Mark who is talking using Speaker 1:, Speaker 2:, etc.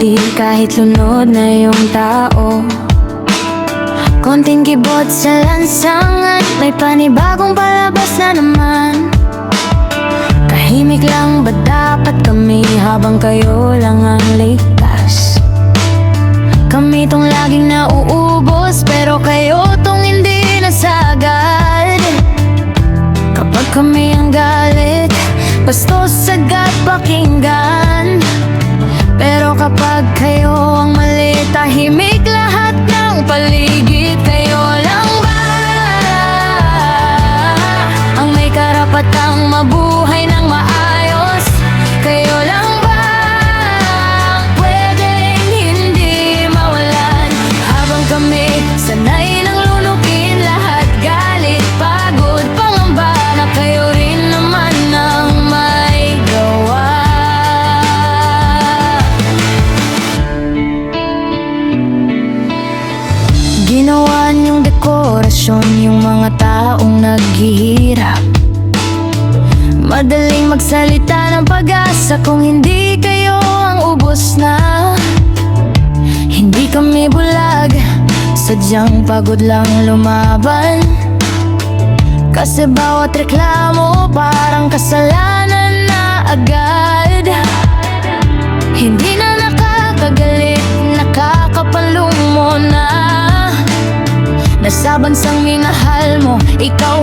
Speaker 1: Di kahit lunod na yung tao, konting kibot sa lansangan, may panibagong palabas na naman. Tahimik lang ba dapat kami habang kayo lang ang ligtas? Kami tong laging nauubos, pero kayo tong hindi nasagad. Kapag kami ang galit, bastos agad pakinggan. Pero kapag kayo ang mali, tahimik lahat ng paligid. Kayo lang ba ang may karapatang mabuhay ng maayos? Kayo lang ba ang pwedeng hindi mawalan? Habang kami sanay nang lunukin lahat, galit, pagod, pangamba, na kayo rin naman ang may gawa. Ginawa niyong dekorasyon yung mga taong naghihirap. Madaling magsalita ng pag-asa kung hindi kayo ang ubos na. Hindi kami bulag, sadyang pagod lang lumaban. Kasi bawat reklamo parang kasalanan na agad. Hindi na nakakagalit, nakakapalumo na. Nasa bansang minahal mo, ikaw